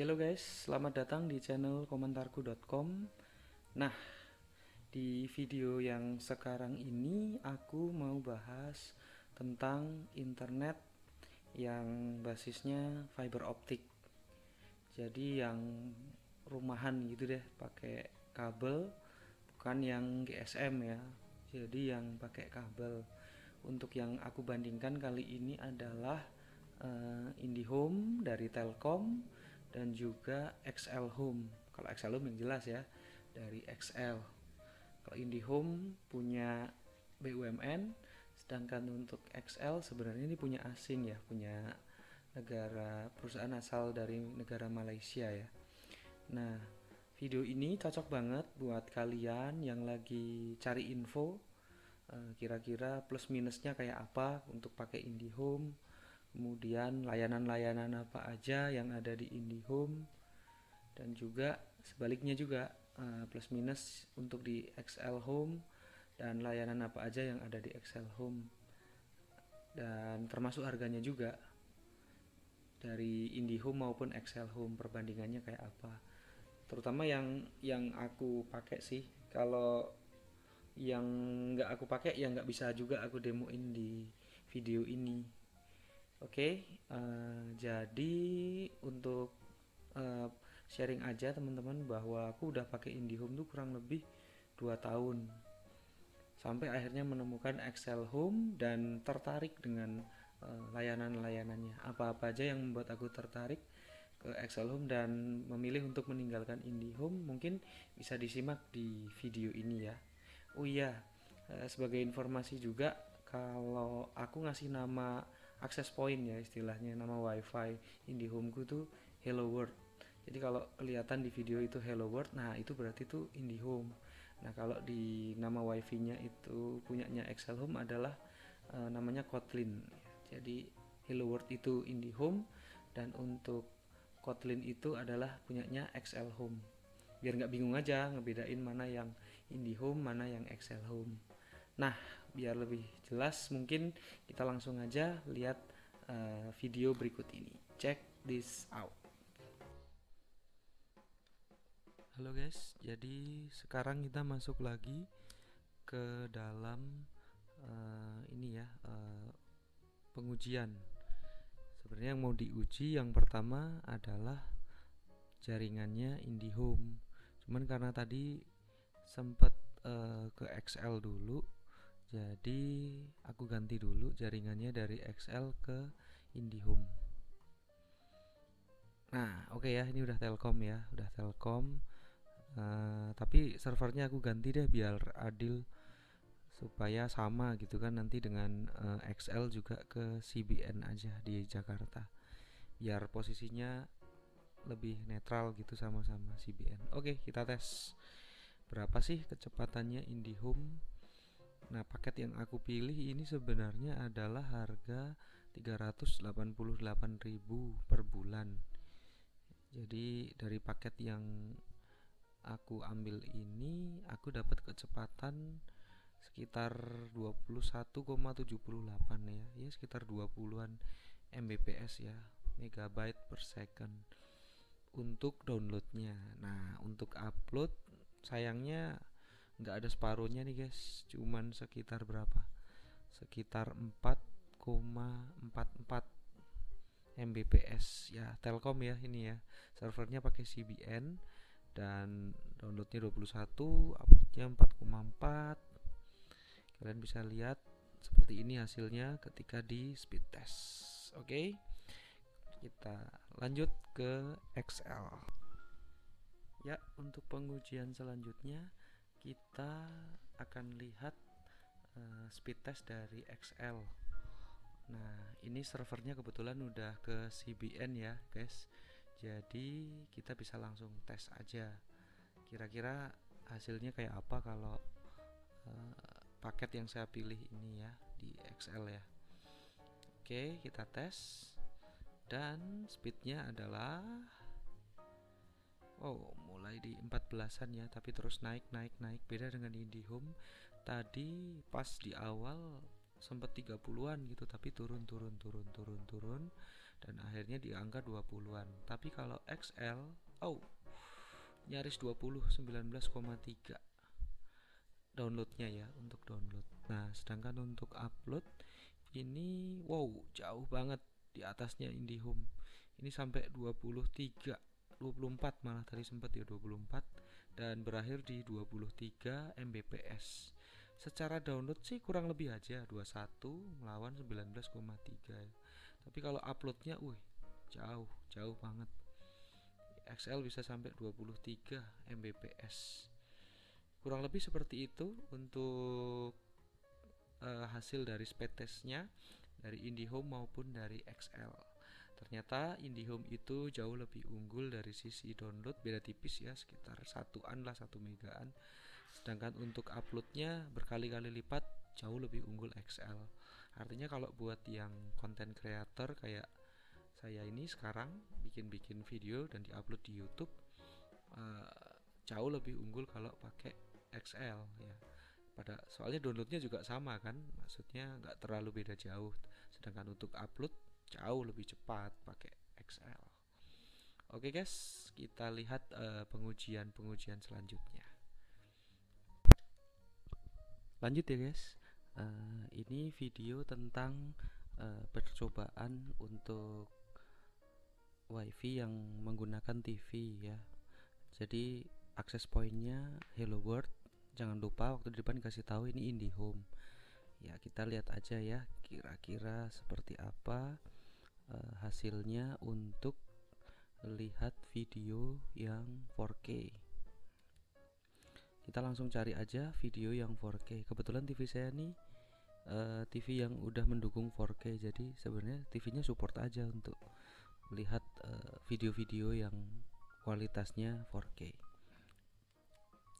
Halo guys, selamat datang di channel komentarku.com. Nah, di video yang sekarang ini aku mau bahas tentang internet yang basisnya fiber optik. Jadi yang rumahan gitu deh, pakai kabel, bukan yang GSM ya. Jadi yang pakai kabel. Untuk yang aku bandingkan kali ini adalah IndiHome dari Telkom dan juga XL Home. Kalau XL Home yang jelas ya, dari XL. Kalau IndiHome punya BUMN, sedangkan untuk XL sebenarnya ini punya asing ya, punya negara, perusahaan asal dari negara Malaysia ya. Nah, video ini cocok banget buat kalian yang lagi cari info, kira-kira plus minusnya kayak apa untuk pakai IndiHome, kemudian layanan-layanan apa aja yang ada di IndiHome, dan juga sebaliknya juga plus minus untuk di XL Home dan layanan apa aja yang ada di XL Home, dan termasuk harganya juga dari IndiHome maupun XL Home, perbandingannya kayak apa. Terutama yang aku pakai sih. Kalau yang nggak aku pakai ya nggak bisa juga aku demoin di video ini. Oke, jadi untuk uh, sharing aja teman-teman bahwa aku udah pakai IndiHome tuh kurang lebih 2 tahun sampai akhirnya menemukan XL Home dan tertarik dengan layanan-layanannya. Apa-apa aja yang membuat aku tertarik ke XL Home dan memilih untuk meninggalkan IndiHome mungkin bisa disimak di video ini ya. Oh iya, sebagai informasi juga, kalau aku ngasih nama access point ya istilahnya, nama wifi IndiHomeku tuh Hello World. Jadi kalau kelihatan di video itu Hello World, nah itu berarti itu IndiHome. Nah kalau di nama wifi-nya itu punyanya XL Home adalah namanya Kotlin. Jadi Hello World itu IndiHome dan untuk Kotlin itu adalah punyanya XL Home. Biar nggak bingung aja ngebedain mana yang IndiHome, mana yang XL Home. Nah, biar lebih jelas mungkin kita langsung aja lihat video berikut ini. Check this out. Halo guys, jadi sekarang kita masuk lagi ke dalam ini ya, pengujian. Sebenarnya yang mau diuji yang pertama adalah jaringannya IndiHome. Cuman karena tadi sempat ke XL dulu, jadi aku ganti dulu jaringannya dari XL ke IndiHome. Nah, oke ya, ini udah Telkom ya, udah Telkom. Tapi servernya aku ganti deh biar adil, supaya sama gitu kan nanti dengan XL juga ke CBN aja di Jakarta. Biar posisinya lebih netral gitu, sama-sama CBN. Oke, kita tes. Berapa sih kecepatannya IndiHome? Nah, paket yang aku pilih ini sebenarnya adalah harga 388.000 per bulan. Jadi dari paket yang aku ambil ini aku dapat kecepatan sekitar 21,78 ya. Ya sekitar 20-an Mbps ya, megabyte per second untuk downloadnya. Nah, untuk upload sayangnya nggak ada separuhnya nih guys, cuman sekitar berapa, sekitar 4,44 Mbps ya. Telkom ya ini ya, servernya pakai CBN dan downloadnya 21, uploadnya 4,4. Kalian bisa lihat seperti ini hasilnya ketika di speed test. Oke, kita lanjut ke XL ya. Untuk pengujian selanjutnya kita akan lihat speed test dari XL. Nah, ini servernya kebetulan udah ke CBN ya guys, jadi kita bisa langsung tes aja kira-kira hasilnya kayak apa kalau paket yang saya pilih ini ya di XL ya. Oke, kita tes dan speednya adalah mulai di 14-an ya, tapi terus naik. Beda dengan IndiHome. Tadi pas di awal sempat 30-an gitu, tapi turun. dan akhirnya di angka 20-an. Tapi kalau XL, nyaris 20, 19,3 downloadnya ya, untuk download. Nah, sedangkan untuk upload ini jauh banget di atasnya IndiHome. Ini sampai 23, 24 malah, tadi sempat ya 24, dan berakhir di 23 Mbps. Secara download sih kurang lebih aja 21 melawan 19,3 ya. Tapi kalau uploadnya jauh banget. XL bisa sampai 23 Mbps. Kurang lebih seperti itu untuk hasil dari speed testnya dari IndiHome maupun dari XL. Ternyata IndiHome itu jauh lebih unggul dari sisi download, beda tipis ya, sekitar 1 megaan. Sedangkan untuk uploadnya berkali-kali lipat jauh lebih unggul XL. Artinya kalau buat yang content creator kayak saya ini sekarang bikin video dan diupload di YouTube, jauh lebih unggul kalau pakai XL ya. Soalnya downloadnya juga sama kan, maksudnya nggak terlalu beda jauh. Sedangkan untuk upload jauh lebih cepat pakai XL. Oke guys, kita lihat pengujian selanjutnya. Lanjut ya guys. Ini video tentang percobaan untuk WiFi yang menggunakan TV ya. Jadi akses poinnya Hello World. Jangan lupa waktu di depan dikasih tahu ini IndiHome. Ya, kita lihat aja ya kira-kira seperti apa hasilnya untuk lihat video yang 4K. Kita langsung cari aja video yang 4K. Kebetulan TV saya nih TV yang udah mendukung 4K, jadi sebenarnya TV-nya support aja untuk lihat video-video yang kualitasnya 4K.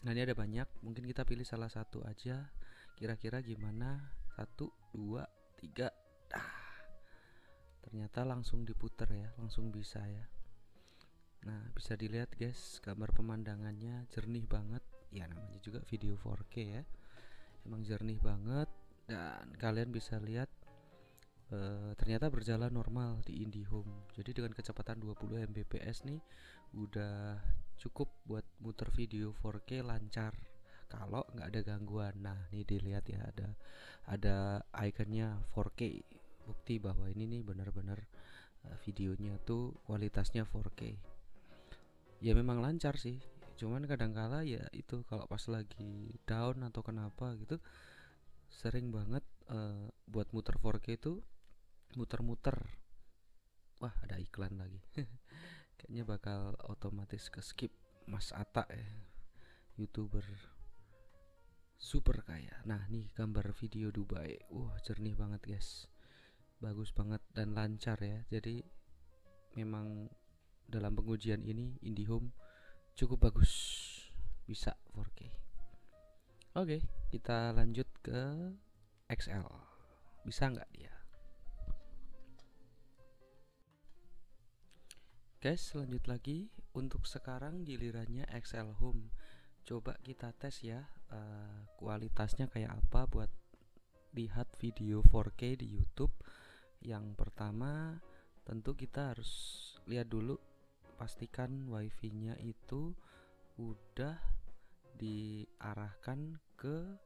Nah, ini ada banyak, mungkin kita pilih salah satu aja. Kira-kira gimana? 1, 2, 3. Ternyata langsung diputer ya, langsung bisa ya. Nah, bisa dilihat guys, gambar pemandangannya jernih banget. Ya, namanya juga video 4K ya. Emang jernih banget, dan kalian bisa lihat ternyata berjalan normal di IndiHome. Jadi dengan kecepatan 20 Mbps nih udah cukup buat muter video 4K lancar kalau nggak ada gangguan. Nah, ini dilihat ya, ada ikonnya 4K, bukti bahwa ini nih benar-benar videonya tuh kualitasnya 4K. Ya memang lancar sih, cuman kadangkala ya itu kalau pas lagi down atau kenapa gitu sering banget buat muter 4K itu muter-muter. Wah, ada iklan lagi. Kayaknya bakal otomatis ke skip. Mas Atta ya, YouTuber super kaya. Nah, nih gambar video Dubai. Jernih banget guys, bagus banget dan lancar ya. Jadi memang dalam pengujian ini IndiHome cukup bagus, bisa 4K. Oke, kita lanjut ke XL. Bisa nggak dia? Guys, lanjut lagi. Untuk sekarang gilirannya XL Home. Coba kita tes ya kualitasnya kayak apa buat lihat video 4K di YouTube. Yang pertama tentu kita harus lihat dulu, pastikan wifi-nya itu udah diarahkan ke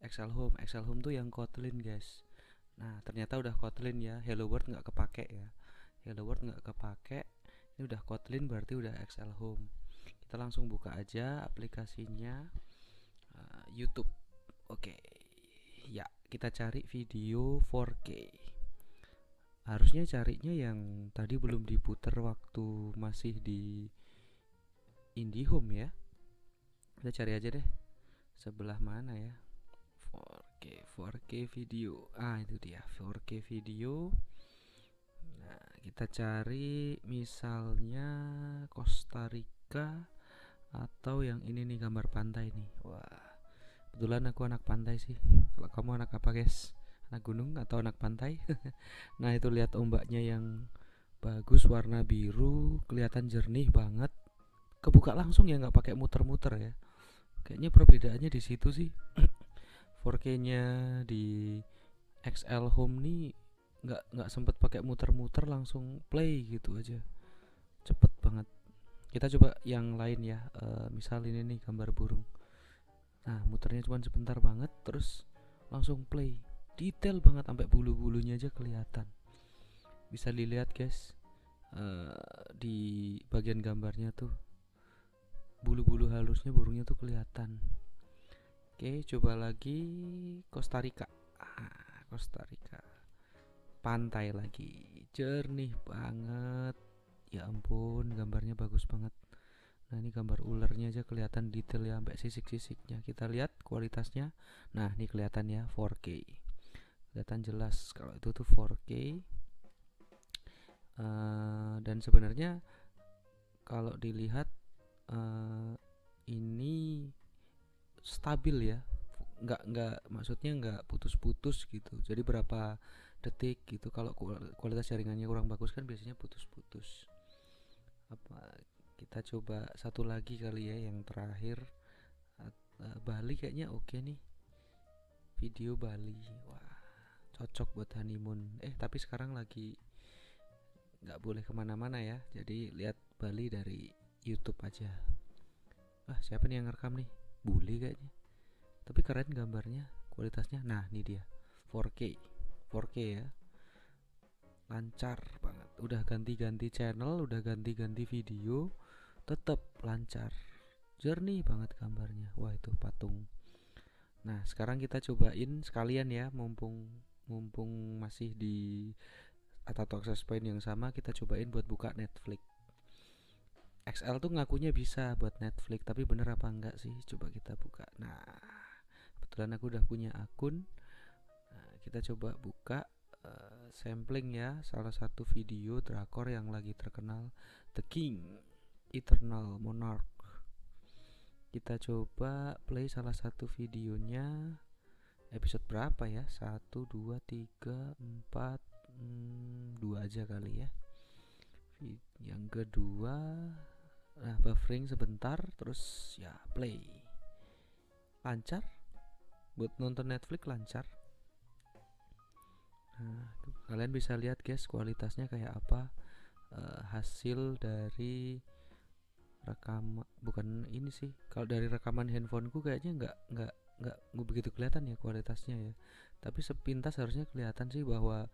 XL Home. XL Home tuh yang Kotlin guys. Nah, ternyata udah Kotlin ya. Hello World nggak kepake ya. Hello World nggak kepake, ini udah Kotlin berarti udah XL Home. Kita langsung buka aja aplikasinya YouTube. Oke, ya kita cari video 4K. Harusnya carinya yang tadi belum diputer waktu masih di IndiHome ya. Kita cari aja deh, sebelah mana ya, 4K video. Itu dia 4K video. Nah, kita cari misalnya Costa Rica atau yang ini nih, gambar pantai nih. Wah, kebetulan aku anak pantai sih. Kalau kamu anak apa guys? Anak gunung atau anak pantai? Nah, itu lihat ombaknya yang bagus, warna biru, kelihatan jernih banget. Kebuka langsung ya, nggak pakai muter-muter ya. Kayaknya perbedaannya di situ sih. 4K-nya di XL Home nih nggak sempet pakai pakai muter-muter langsung play gitu aja, cepet banget. Kita coba yang lain ya. Misal ini nih gambar burung. Nah, muternya cuma sebentar banget, terus langsung play. Detail banget sampai bulu-bulunya aja kelihatan. Bisa dilihat guys, di bagian gambarnya tuh bulu-bulu halusnya burungnya tuh kelihatan. Oke, coba lagi Costa Rica. Costa Rica. Pantai lagi, jernih banget. Ya ampun, gambarnya bagus banget. Nah, ini gambar ularnya aja kelihatan detail ya, sampai sisik-sisiknya. Kita lihat kualitasnya. Nah, ini kelihatan ya 4K. Kelihatan jelas kalau itu tuh 4K. Dan sebenarnya kalau dilihat ini stabil ya, nggak maksudnya nggak putus-putus gitu. Jadi berapa detik gitu. Kalau kualitas jaringannya kurang bagus kan biasanya putus-putus. Kita coba satu lagi kali ya, yang terakhir. Bali kayaknya oke nih, video Bali. Wah, cocok buat honeymoon. Tapi sekarang lagi nggak boleh kemana-mana ya, jadi lihat Bali dari YouTube aja. Siapa nih yang ngerekam nih? Bule kayaknya, tapi keren gambarnya, kualitasnya. Nah, ini dia 4K ya, lancar banget. Udah ganti-ganti channel, udah ganti-ganti video, tetap lancar, jernih banget gambarnya. Wah, itu patung. Nah, sekarang kita cobain sekalian ya, mumpung masih di atau access point yang sama, kita cobain buat buka Netflix. XL tuh ngakunya bisa buat Netflix, tapi bener apa enggak sih? Coba kita buka. Nah, kebetulan aku udah punya akun. Nah, kita coba buka sampling ya, salah satu video drakor yang lagi terkenal, The King, Eternal Monarch. Kita coba play salah satu videonya. Episode berapa ya? 1, 2, 3, 4, 2 aja kali ya. Yang kedua, nah buffering sebentar, terus ya play. Lancar, buat nonton Netflix lancar. Nah, kalian bisa lihat guys kualitasnya kayak apa. Hasil dari bukan ini sih, kalau dari rekaman handphoneku kayaknya nggak begitu kelihatan ya kualitasnya ya, tapi sepintas harusnya kelihatan sih bahwa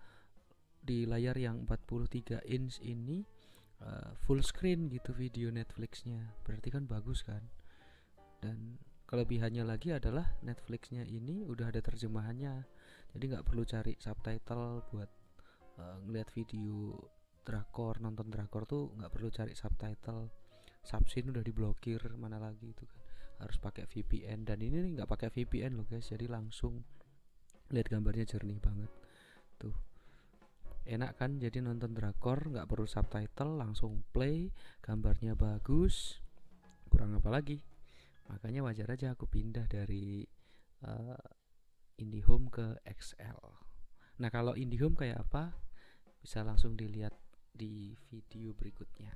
di layar yang 43 inch ini full screen gitu video Netflixnya, berarti kan bagus kan. Dan kelebihannya lagi adalah Netflixnya ini udah ada terjemahannya, jadi nggak perlu cari subtitle buat ngeliat video drakor, nonton drakor tuh nggak perlu cari subtitle. Subsin udah diblokir, mana lagi itu kan, harus pakai VPN. Dan ini nggak pakai VPN loh guys, jadi langsung lihat gambarnya jernih banget tuh. Enak kan, jadi nonton drakor nggak perlu subtitle, langsung play, gambarnya bagus, kurang apa lagi. Makanya wajar aja aku pindah dari IndiHome ke XL. Nah, kalau IndiHome kayak apa bisa langsung dilihat di video berikutnya.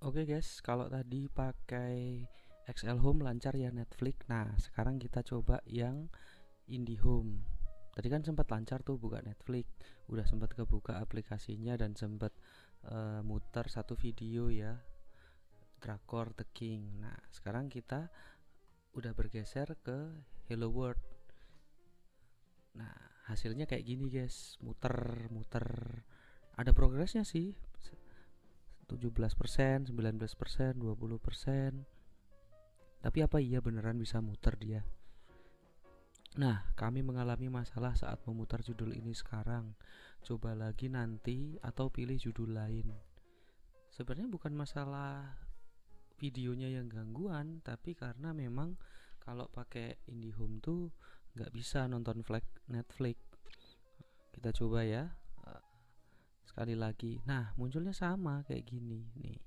Oke guys, kalau tadi pakai XL Home lancar ya Netflix. Nah, sekarang kita coba yang IndiHome. Tadi kan sempat lancar tuh buka Netflix, udah sempat kebuka aplikasinya dan sempat muter satu video ya, drakor The King. Nah, sekarang kita udah bergeser ke Hello World. Nah, hasilnya kayak gini guys, muter ada progresnya sih, 17%, 19%, 20%. Tapi apa iya beneran bisa muter dia? Nah, kami mengalami masalah saat memutar judul ini sekarang. Coba lagi nanti atau pilih judul lain. Sebenarnya bukan masalah videonya yang gangguan, tapi karena memang kalau pakai IndiHome tuh nggak bisa nonton Netflix. Kita coba ya, sekali lagi. Nah, munculnya sama kayak gini nih.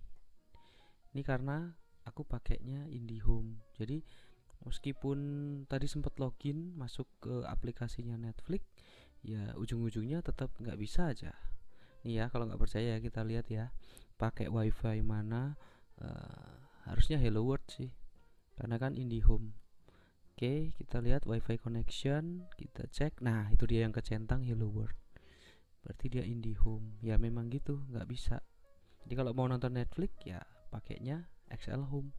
Ini karena aku pakainya IndiHome. Jadi meskipun tadi sempat login masuk ke aplikasinya Netflix, ya ujung-ujungnya tetap nggak bisa aja. Nih ya, kalau nggak percaya kita lihat ya, pakai WiFi mana. Harusnya Hello World sih, karena kan IndiHome. Oke, kita lihat wifi connection, kita cek. Nah, itu dia yang kecentang Hello World. Berarti dia IndiHome. Ya memang gitu, nggak bisa. Jadi kalau mau nonton Netflix ya pakainya XL Home.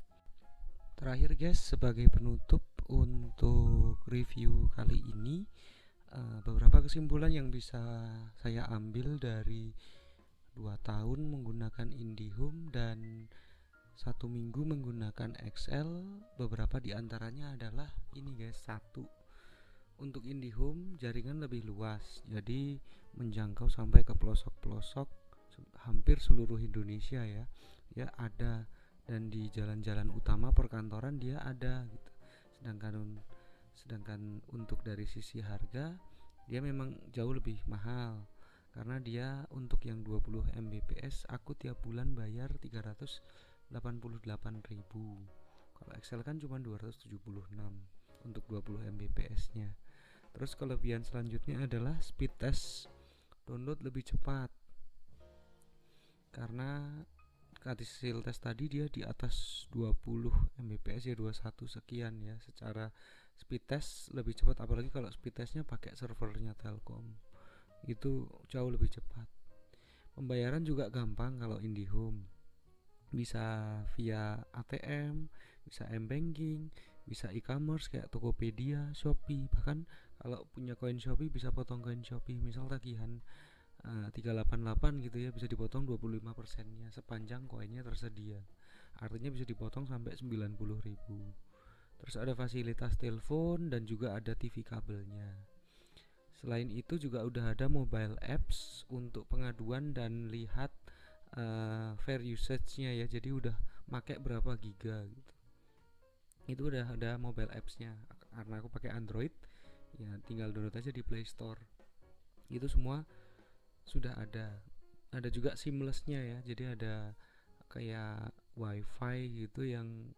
Terakhir guys, sebagai penutup untuk review kali ini, beberapa kesimpulan yang bisa saya ambil dari 2 tahun menggunakan IndiHome dan 1 minggu menggunakan XL. Beberapa diantaranya adalah ini guys. Satu, untuk IndiHome jaringan lebih luas, jadi menjangkau sampai ke pelosok-pelosok hampir seluruh Indonesia ya. Dia ada, dan di jalan-jalan utama perkantoran dia ada gitu. Sedangkan untuk dari sisi harga dia memang jauh lebih mahal, karena dia untuk yang 20 Mbps aku tiap bulan bayar 388.000. Kalau XL kan cuma 276 untuk 20 Mbps nya. Terus kelebihan selanjutnya adalah speed test download lebih cepat, karena hasil tes tadi dia di atas 20 Mbps ya, 21 sekian ya. Secara speed test lebih cepat, apalagi kalau speed testnya pakai servernya Telkom, itu jauh lebih cepat. Pembayaran juga gampang kalau IndiHome, bisa via ATM, bisa m-banking, bisa e-commerce kayak Tokopedia, Shopee. Bahkan kalau punya koin Shopee bisa potong koin Shopee, misal tagihan 388 gitu ya, bisa dipotong 25%-nya sepanjang koinnya tersedia. Artinya bisa dipotong sampai 90.000. Terus ada fasilitas telepon dan juga ada TV kabelnya. Selain itu juga udah ada mobile apps untuk pengaduan dan lihat fair usage-nya ya. Jadi udah pakai berapa giga gitu. Itu udah ada mobile apps-nya. Karena aku pakai Android, ya tinggal download aja di Play Store. Itu semua sudah ada. Ada juga seamless-nya ya. Jadi ada kayak wifi gitu yang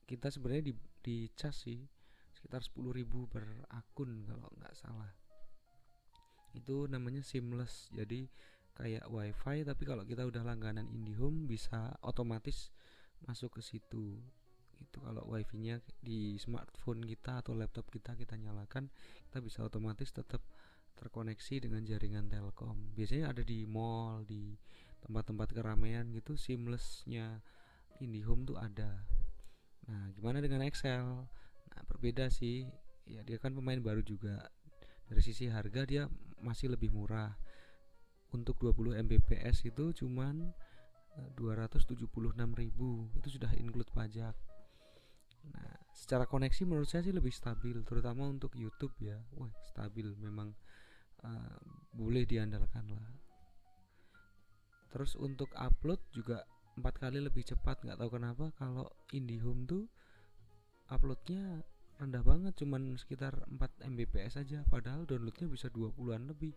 kita sebenarnya di cas sih sekitar 10.000 per akun kalau nggak salah. Itu namanya seamless. Jadi kayak wifi, tapi kalau kita udah langganan IndiHome bisa otomatis masuk ke situ. Itu kalau wifi-nya di smartphone kita atau laptop kita nyalakan, kita bisa otomatis tetap terkoneksi dengan jaringan Telkom. Biasanya ada di mall, di tempat-tempat keramaian gitu, seamless-nya IndiHome tuh ada. Nah, gimana dengan XL? Nah, berbeda sih. Ya, dia kan pemain baru juga. Dari sisi harga dia masih lebih murah. Untuk 20 Mbps itu cuman 276.000. Itu sudah include pajak. Nah, secara koneksi menurut saya sih lebih stabil, terutama untuk YouTube ya. Wah, stabil memang, boleh diandalkan lah. Terus untuk upload juga 4 kali lebih cepat. Nggak tahu kenapa kalau IndiHome tuh uploadnya rendah banget, cuman sekitar 4 Mbps aja, padahal downloadnya bisa 20-an lebih.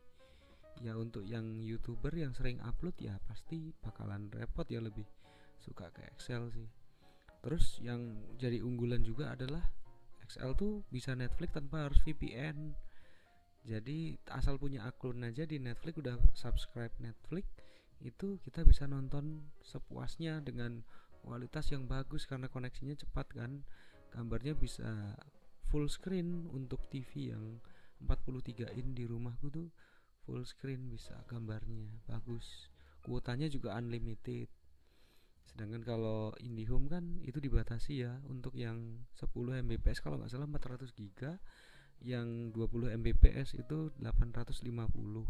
Ya untuk yang YouTuber yang sering upload ya pasti bakalan repot ya, lebih suka ke XL sih. Terus yang jadi unggulan juga adalah XL tuh bisa Netflix tanpa harus VPN. Jadi asal punya akun aja di Netflix, udah subscribe Netflix, itu kita bisa nonton sepuasnya dengan kualitas yang bagus karena koneksinya cepat kan. Gambarnya bisa full screen. Untuk TV yang 43 in di rumahku tuh full screen, bisa gambarnya bagus. Kuotanya juga unlimited. Sedangkan kalau IndiHome kan itu dibatasi ya. Untuk yang 10 Mbps kalau nggak salah 400 giga, yang 20 Mbps itu 850.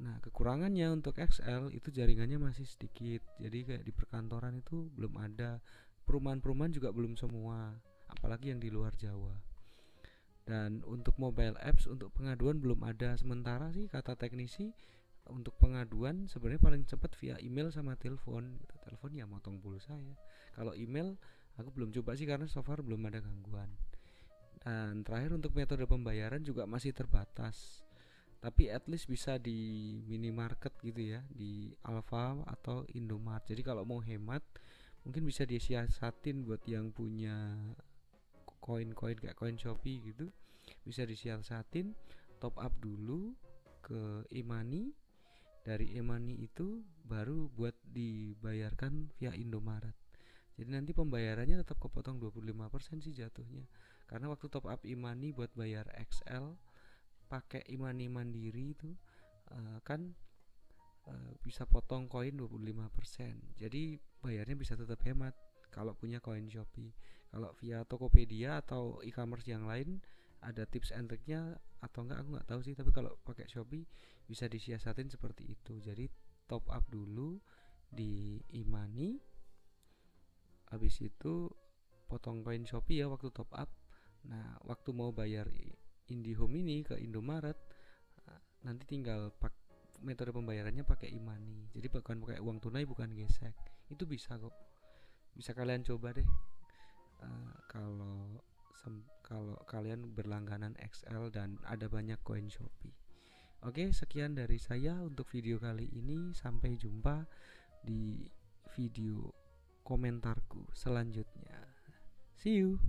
Nah, kekurangannya untuk XL itu jaringannya masih sedikit. Jadi kayak di perkantoran itu belum ada. Perumahan-perumahan juga belum semua, apalagi yang di luar Jawa. Dan untuk mobile apps untuk pengaduan belum ada. Sementara sih kata teknisi, untuk pengaduan sebenarnya paling cepat via email sama telepon gitu. Telepon ya motong pulsa ya. Kalau email aku belum coba sih karena so far belum ada gangguan. Dan terakhir untuk metode pembayaran juga masih terbatas, tapi at least bisa di minimarket gitu ya, di Alfa atau Indomart. Jadi kalau mau hemat mungkin bisa disiasatin buat yang punya koin-koin kayak koin Shopee gitu, bisa disiasatin top up dulu ke e-money. Dari e-money itu baru buat dibayarkan via Indomaret. Jadi nanti pembayarannya tetap kepotong 25% sih jatuhnya. Karena waktu top up e-money buat bayar XL pakai e-money mandiri itu kan bisa potong koin 25%. Jadi bayarnya bisa tetap hemat kalau punya koin Shopee. Kalau via Tokopedia atau e-commerce yang lain ada tips and triknya atau enggak aku nggak tahu sih, tapi kalau pakai Shopee bisa disiasatin seperti itu. Jadi top up dulu di e-money, habis itu potong koin Shopee ya waktu top up. Nah, waktu mau bayar IndiHome ini ke Indomaret, nanti tinggal metode pembayarannya pakai e-money. Jadi bukan pakai uang tunai, bukan gesek. Itu bisa kok. Bisa kalian coba deh. Kalau kalau kalian berlangganan XL dan ada banyak koin Shopee. Oke, sekian dari saya untuk video kali ini. Sampai jumpa di video komentarku selanjutnya. See you.